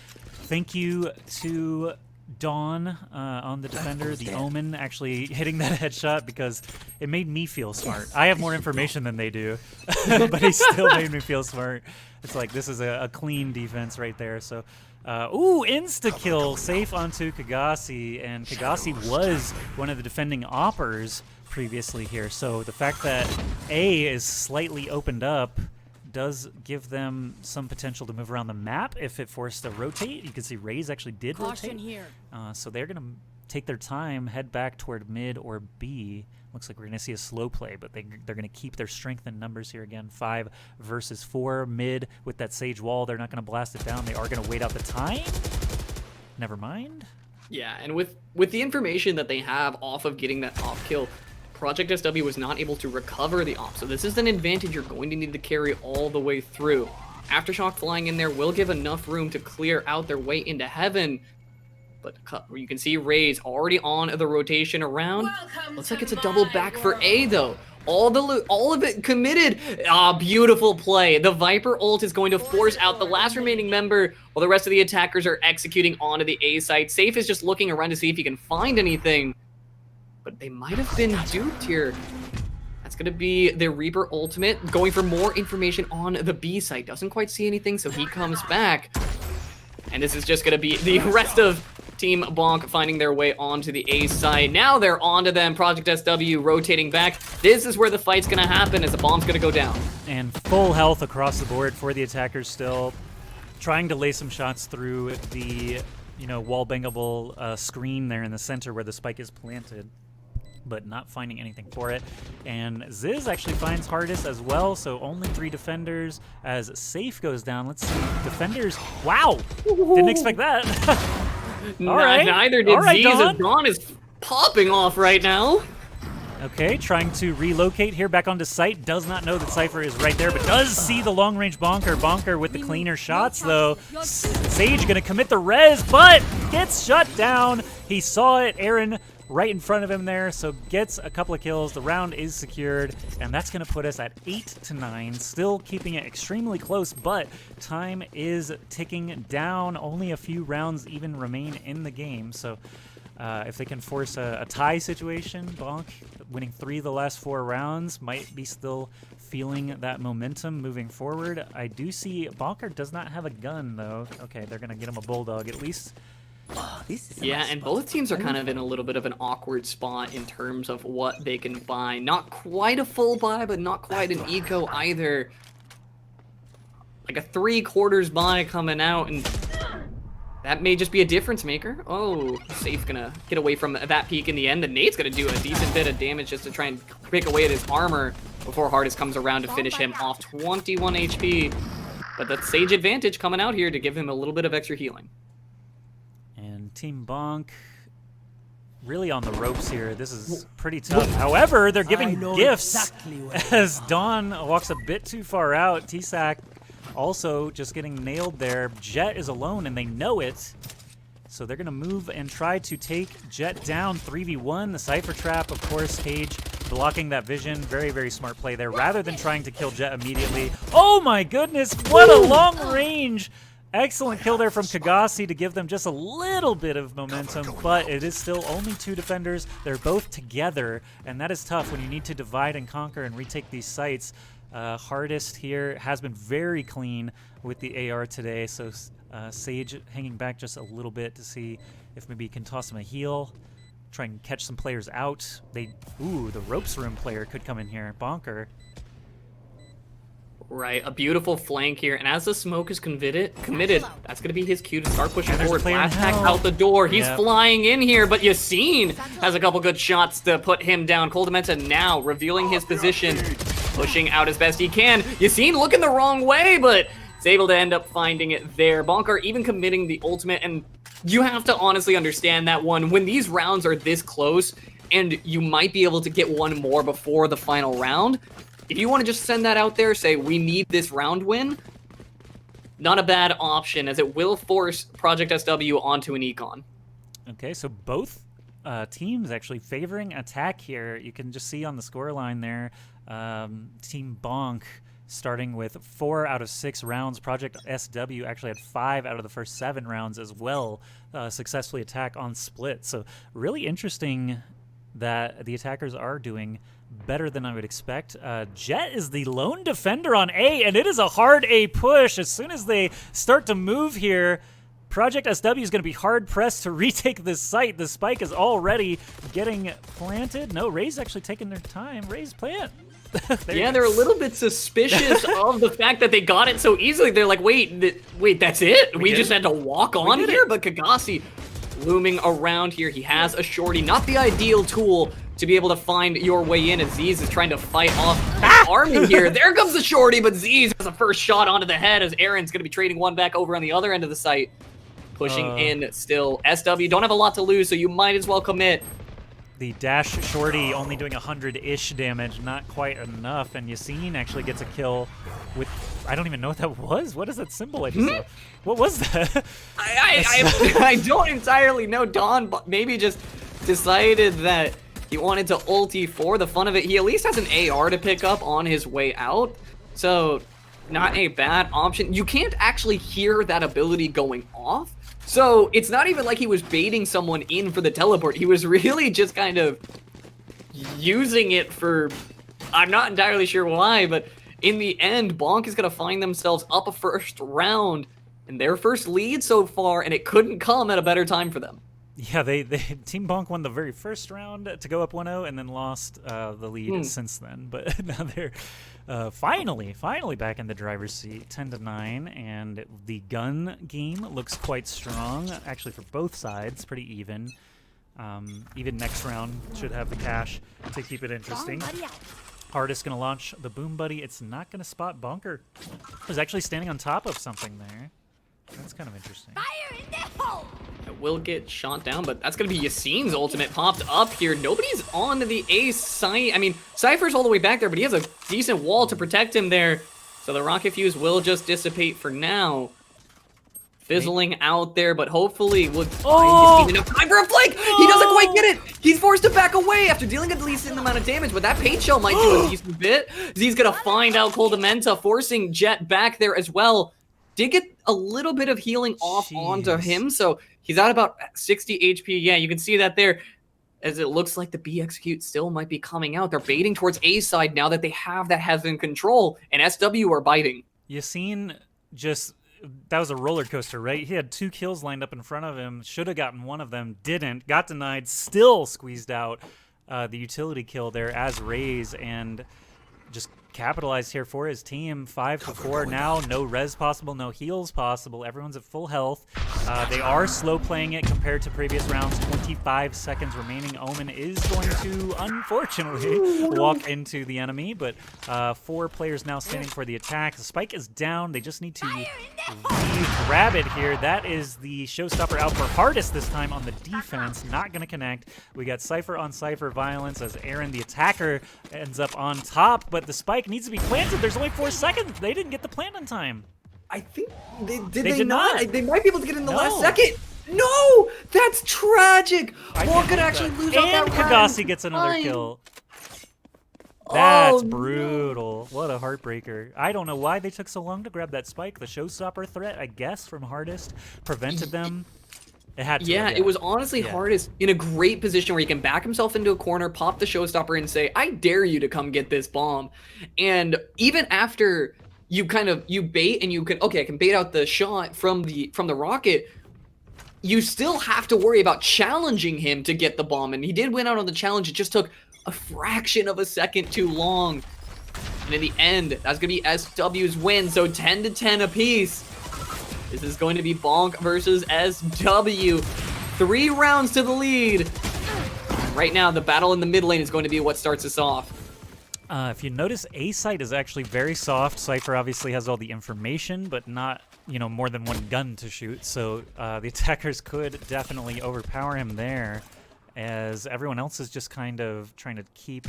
thank you to Dawn on the defender, the Omen actually hitting that headshot, because it made me feel smart. I have more information than they do, but he still made me feel smart. It's like, this is a clean defense right there. So, ooh, insta-kill, safe onto Kagasi, and Kagasi was one of the defending oppers previously here. So the fact that A is slightly opened up does give them some potential to move around the map if it forced to rotate. You can see Raze actually did rotate. Here. So they're going to take their time, head back toward mid or B. Looks like we're going to see a slow play, but they're going to keep their strength in numbers here again. 5 versus 4. Mid with that Sage wall. They're not going to blast it down. They are going to wait out the time. Never mind. Yeah, and with the information that they have off of getting that off kill, Project SW was not able to recover the off, so this is an advantage you're going to need to carry all the way through. Aftershock flying in there will give enough room to clear out their way into heaven, but you can see Raze already on the rotation around. Looks like it's a double back for A, though. all of it committed. Ah, beautiful play. The Viper ult is going to force out the last remaining member while the rest of the attackers are executing onto the A site. Safe is just looking around to see if he can find anything, but they might have been duped here. That's going to be the Reaper ultimate, going for more information on the B site. Doesn't quite see anything, so he comes back. And this is just going to be the rest of Team Bonk finding their way onto the A side. Now they're onto them. Project SW rotating back. This is where the fight's going to happen as the bomb's going to go down. And full health across the board for the attackers still. Trying to lay some shots through the, wall bangable screen there in the center where the spike is planted, but not finding anything for it. And Ziz actually finds hardest as well, so only 3 defenders as Safe goes down. Let's see, defenders, wow! Didn't expect that. All right. Neither did Ziz. Dawn. Dawn is popping off right now. Okay, trying to relocate here back onto site. Does not know that Cypher is right there, but does see the long-range Bonker. Bonker with the cleaner shots, though. Sage gonna commit the res, but gets shut down. He saw it, Aaron right in front of him there, so gets a couple of kills. The round is secured, and that's going to put us at 8-9, still keeping it extremely close, but time is ticking down. Only a few rounds even remain in the game, so if they can force a tie situation, Bonk winning 3 of the last 4 rounds might be still feeling that momentum moving forward. I do see Bonker does not have a gun, though. Okay, they're going to get him a Bulldog at least. Yeah, and both teams are kind of in a little bit of an awkward spot in terms of what they can buy. Not quite a full buy, but not quite an eco either. Like a 3/4 buy coming out, and that may just be a difference maker. Oh, Safe gonna get away from that peak in the end. The Nate's gonna do a decent bit of damage just to try and pick away at his armor before Hardest comes around to finish him off. 21 HP, but that Sage advantage coming out here to give him a little bit of extra healing. Team Bonk really on the ropes here. This is pretty tough. However, they're giving gifts as Dawn walks a bit too far out. T-Sac also just getting nailed there. Jet is alone, and they know it. So they're going to move and try to take Jet down 3v1. The Cypher Trap, of course, Cage blocking that vision. Very, very smart play there. Rather than trying to kill Jet immediately. Oh my goodness, what a long range! Excellent kill there from Kagasi to give them just a little bit of momentum, but it is still only 2 defenders. They're both together, and that is tough when you need to divide and conquer and retake these sites. Hardest here has been very clean with the AR today, so Sage hanging back just a little bit to see if maybe he can toss him a heal, try and catch some players out. Ooh, the ropes room player could come in here. Bonker. Right, a beautiful flank here, and as the smoke is committed, that's going to be his cue to start pushing forward. Blast pack out the door. He's flying in here, but Yassine has a couple good shots to put him down. Cole Dementa now revealing his position, pushing out as best he can. Yassine looking the wrong way, but is able to end up finding it there. Bonker even committing the ultimate, and you have to honestly understand that one. When these rounds are this close, and you might be able to get one more before the final round, if you want to just send that out there, say, we need this round win, not a bad option, as it will force Project SW onto an econ. Okay, so both teams actually favoring attack here. You can just see on the scoreline there, Team Bonk starting with 4 out of 6 rounds. Project SW actually had 5 out of the first 7 rounds as well, successfully attack on split. So really interesting that the attackers are doing better than I would expect. Jet is the lone defender on A, and it is a hard A push. As soon as they start to move here, Project SW is going to be hard-pressed to retake this site. The spike is already getting planted. No, Ray's actually taking their time. Ray's plant. Yeah, they're a little bit suspicious of the fact that they got it so easily. They're like, wait, that's it? We just had to walk on here? But Kagasi looming around here. He has a shorty, not the ideal tool to be able to find your way in, as Z's is trying to fight off the army here. There comes the shorty, but Z's has a first shot onto the head as Aaron's going to be trading one back over on the other end of the site. Pushing in still. SW don't have a lot to lose, so you might as well commit. The dash shorty only doing 100-ish damage, not quite enough, and Yassine actually gets a kill with, I don't even know what that was. What is that symbol I just saw? What was that? I don't entirely know. Dawn maybe just decided that He wanted to ulti for the fun of it. He at least has an AR to pick up on his way out. So not a bad option. You can't actually hear that ability going off. So it's not even like he was baiting someone in for the teleport. He was really just kind of using it for, I'm not entirely sure why, but in the end, Bonk is going to find themselves up a first round and their first lead so far, and it couldn't come at a better time for them. Yeah, they Team Bonk won the very first round to go up 1-0 and then lost the lead since then. But now they're finally back in the driver's seat, 10-9, and the gun game looks quite strong, actually, for both sides, pretty even. Even next round should have the cash to keep it interesting. Hardest going to launch the Boom Buddy. It's not going to spot Bonker. He's actually standing on top of something there. That's kind of interesting. Fire in the hole! It will get shot down, but that's going to be Yassine's ultimate popped up here. Nobody's on the A site. I mean, Cypher's all the way back there, but he has a decent wall to protect him there. So the rocket fuse will just dissipate for now. Fizzling out there, but hopefully would find enough time for a flank. He doesn't quite get it. He's forced to back away after dealing a decent amount of damage, but that paint shell might do a decent bit. He's going to find out Coldamenta, forcing Jet back there as well. Did get a little bit of healing off onto him, so he's at about 60 HP. Yeah, you can see that there, as it looks like the B execute still might be coming out. They're baiting towards A side now that they have that Heaven control, and SW are biting. Yassine just, that was a roller coaster, right? He had 2 kills lined up in front of him, should have gotten one of them, didn't, got denied, still squeezed out the utility kill there as Raze, and just capitalized here for his team. 5-4 now. No res possible, no heals possible. Everyone's at full health. They are slow playing it compared to previous rounds. 25 seconds remaining. Omen is going to, unfortunately, walk into the enemy, but 4 players now standing for the attack. The spike is down. They just need to grab it here. That is the showstopper out for Hardest this time on the defense. Not going to connect. We got Cypher on Cypher violence as Aaron, the attacker, ends up on top, but the spike needs to be planted. There's only 4 seconds. They didn't get the plant in time. I think they did not. They might be able to get in the last second. No, that's tragic. Bonk could actually lose out that round. And Kagasi gets another kill. That's brutal. What a heartbreaker. I don't know why they took so long to grab that spike. The showstopper threat, I guess, from Hardest prevented them. It had to, it was honestly Hardest in a great position where he can back himself into a corner, pop the showstopper, and say, I dare you to come get this bomb. And even after you bait and you can, okay, I can bait out the shot from the rocket, you still have to worry about challenging him to get the bomb. And he did win out on the challenge. It just took a fraction of a second too long. And in the end, that's going to be SW's win. So 10-10 apiece. This is going to be Bonk versus SW. 3 rounds to the lead. Right now, the battle in the mid lane is going to be what starts us off. If you notice, A site is actually very soft. Cypher obviously has all the information, but not, more than one gun to shoot. So the attackers could definitely overpower him there, as everyone else is just kind of trying to keep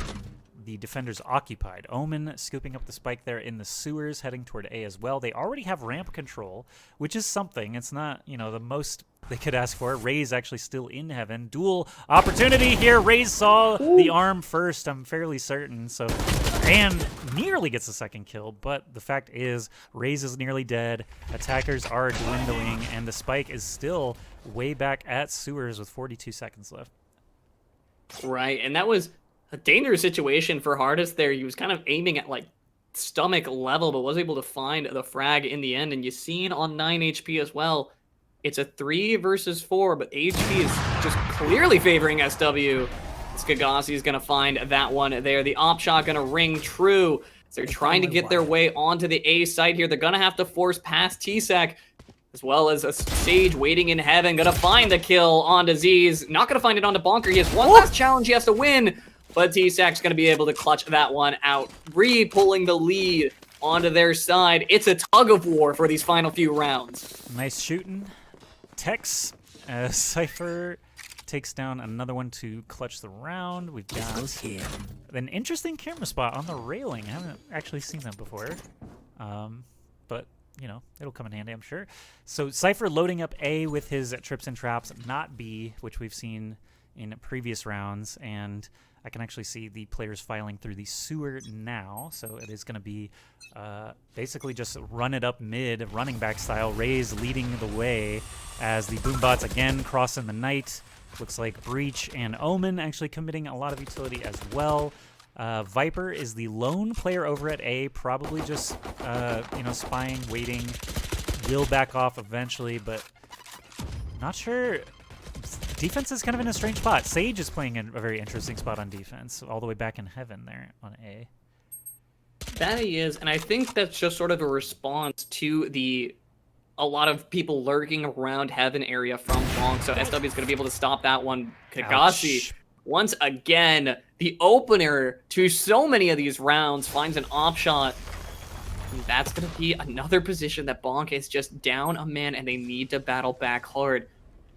the defenders occupied. Omen scooping up the spike there in the sewers, heading toward A as well. They already have ramp control, which is something. It's not, the most they could ask for. Raze actually still in Heaven. Dual opportunity here. Raze saw the arm first, I'm fairly certain. So, and nearly gets the second kill, but the fact is Raze is nearly dead. Attackers are dwindling, and the spike is still way back at sewers with 42 seconds left. Right, and that was a dangerous situation for Hardest there. He was kind of aiming at stomach level, but was able to find the frag in the end. And Yassine on 9 HP as well. It's a 3 versus 4, but HP is just clearly favoring SW. Kagasi is going to find that one there. The op shot going to ring true. So they're trying to get their way onto the A site here. They're going to have to force past T-Sac, as well as a Sage waiting in Heaven. Going to find the kill onto Z's. Not going to find it onto Bonker. He has one last challenge he has to win. But T-Sac's going to be able to clutch that one out, re-pulling the lead onto their side. It's a tug of war for these final few rounds. Nice shooting. Tex, Cypher takes down another one to clutch the round. We've got an interesting camera spot on the railing. I haven't actually seen that before. But, it'll come in handy, I'm sure. So Cypher loading up A with his trips and traps, not B, which we've seen in previous rounds, and I can actually see the players filing through the sewer now, so it is going to be basically just run it up mid, running back style. Raze leading the way as the Boombots again cross in the night. Looks like Breach and Omen actually committing a lot of utility as well. Viper is the lone player over at A, probably just spying, waiting. Will back off eventually, but not sure. Defense is kind of in a strange spot. Sage is playing in a very interesting spot on defense, all the way back in heaven there on A. That he is, and I think that's just sort of a response to a lot of people lurking around heaven area from Bonk, so SW is going to be able to stop that one. Kagasi, once again, the opener to so many of these rounds, finds an op shot. And that's going to be another position that Bonk is just down a man, and they need to battle back hard.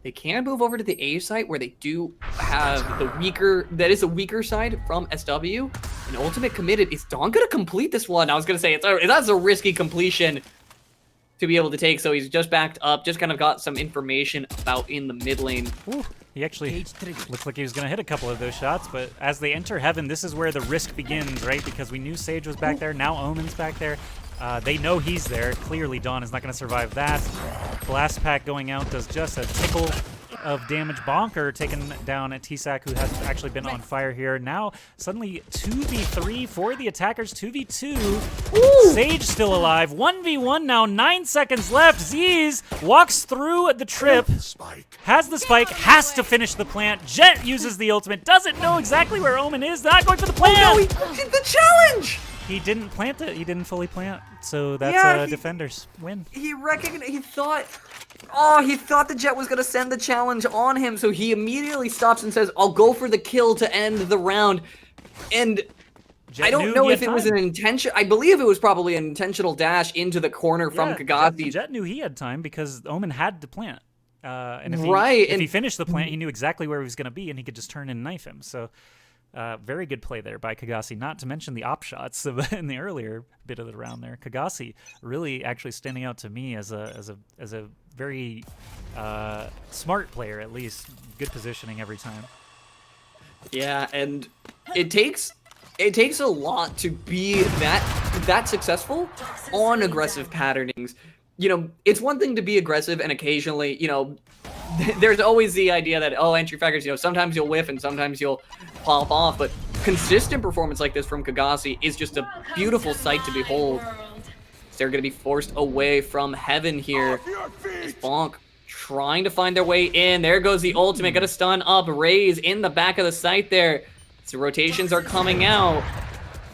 They can move over to the A site where they do have that is a weaker side from SW. And ultimate committed. Is Dawn going to complete this one? I was going to say, that's a risky completion to be able to take. So he's just backed up, just kind of got some information about in the mid lane. Ooh, he actually looked like he was going to hit a couple of those shots, but as they enter heaven, this is where the risk begins, right? Because we knew Sage was back there, now Omen's back there. They know he's there. Clearly, Dawn is not going to survive that. Blast Pack going out does just a tickle of damage. Bonker taking down a T-Sac, who has actually been on fire here. Now, suddenly 2v3 for the attackers, 2v2. Ooh. Sage still alive. 1v1 now, 9 seconds left. Z's walks through the trip, has the spike, has to finish the plant. Jet uses the ultimate, doesn't know exactly where Omen is, not going for the plant. Oh no, he did the challenge! He didn't plant it. He didn't fully plant. So that's Defenders win. He thought the Jet was going to send the challenge on him, so he immediately stops and says, I'll go for the kill to end the round. And Jet I don't know if it was an intention. I believe it was probably an intentional dash into the corner from Kagasi. Jet knew he had time because Omen had to plant. And if he finished the plant, he knew exactly where he was going to be, and he could just turn and knife him. So very good play there by Kagasi, not to mention the op shots in the earlier bit of the round there. Kagasi really actually standing out to me as a very smart player, at least. Good positioning every time. Yeah, and it takes a lot to be that successful on aggressive patternings. You know, it's one thing to be aggressive and occasionally, there's always the idea that, entry fraggers, sometimes you'll whiff and sometimes you'll pop off, but consistent performance like this from Kagasi is just a beautiful sight to behold. They're going to be forced away from heaven here. As Bonk trying to find their way in. There goes the ultimate, gonna stun up Raze in the back of the site there. So rotations are coming out.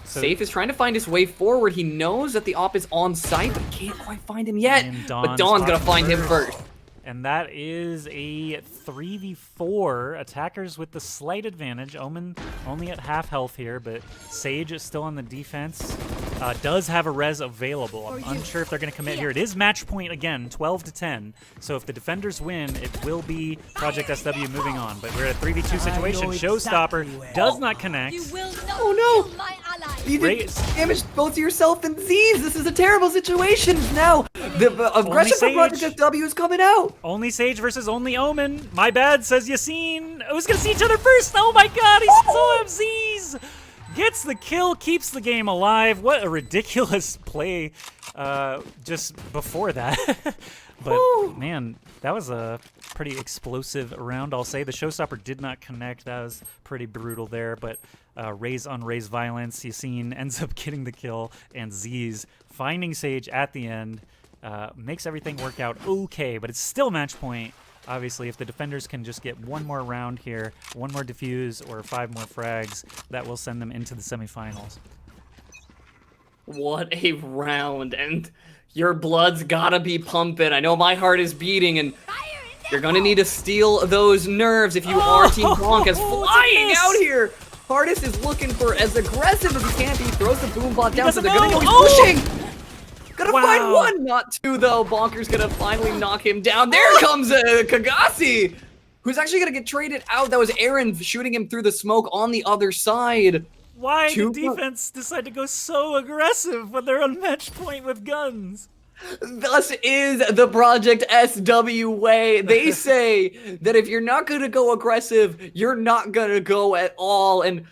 Safe is trying to find his way forward. He knows that the op is on site, but he can't quite find him yet. But Dawn's gonna find him first. And that is a 3v4. Attackers with the slight advantage. Omen only at half health here, but Sage is still on the defense. Does have a res available. I'm unsure if they're going to commit here. It is match point again, 12-10. So if the defenders win, it will be Project SW moving on. But we're at a 3v2 situation. Showstopper does not connect. Oh no! You did damage both to yourself and Z's. This is a terrible situation. Now the aggressive from Project SW is coming out. Only Sage versus only Omen. My bad, says Yassine. I was going to see each other first. Oh my god, he's so MZs. Gets the kill, keeps the game alive. What a ridiculous play just before that. But man, that was a pretty explosive round, I'll say. The Showstopper did not connect. That was pretty brutal there. But Raze on Raze violence. Yassine ends up getting the kill. And Z's finding Sage at the end. Makes everything work out okay, but it's still match point. Obviously, if the defenders can just get one more round here, one more defuse, or 5 more frags, that will send them into the semifinals. What a round, and your blood's gotta be pumping. I know my heart is beating, and you're gonna need to steal those nerves if you are Team Bonk, as flying out here. Hardest is looking for as aggressive as he can be. Throws the boom bot down, so they're gonna go pushing. Gonna find one, not two though. Bonker's gonna finally knock him down. There comes Kagasi, who's actually gonna get traded out. That was Aaron shooting him through the smoke on the other side. Why did defense decide to go so aggressive when they're on match point with guns? Thus is the Project SW way. They say that if you're not gonna go aggressive, you're not gonna go at all. And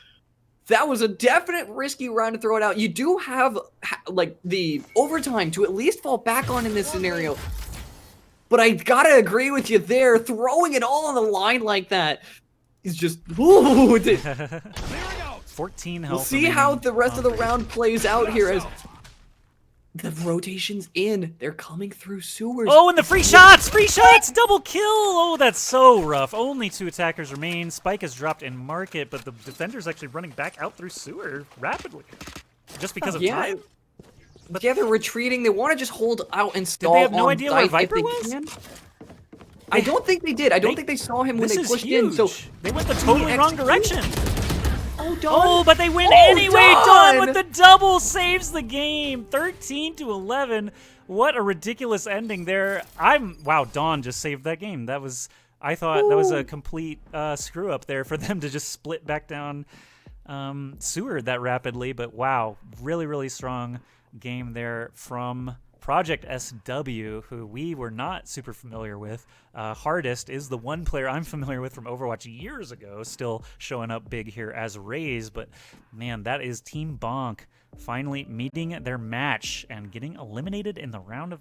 That was a definite risky run to throw it out. You do have like the overtime to at least fall back on in this scenario. But I gotta agree with you there. Throwing it all on the line like that is just. Ooh, 14 health. we'll see how the rest of the round plays out here as the rotation's in. They're coming through sewers. Oh, and the free shots! Free shots! Double kill! Oh, that's so rough. Only 2 attackers remain. Spike is dropped in market, but the defender's actually running back out through sewer rapidly. Just because of time? But yeah, they're retreating. They want to just hold out and stall. Did they have no on idea where site Viper if they was? can. I don't think they did. I don't think they saw him when This they is pushed huge. in. So they went the totally wrong direction. Oh, Don. Oh, but they win Oh, anyway. Don! Don with the double saves the game. 13-11. What a ridiculous ending there. Wow, Don just saved that game. That was, I thought that was a complete screw up there for them to just split back down sewer that rapidly. But wow, really, really strong game there from Project SW, who we were not super familiar with. Hardest is the one player I'm familiar with from Overwatch years ago, still showing up big here as Raze. But man, that is Team Bonk finally meeting their match and getting eliminated in the round of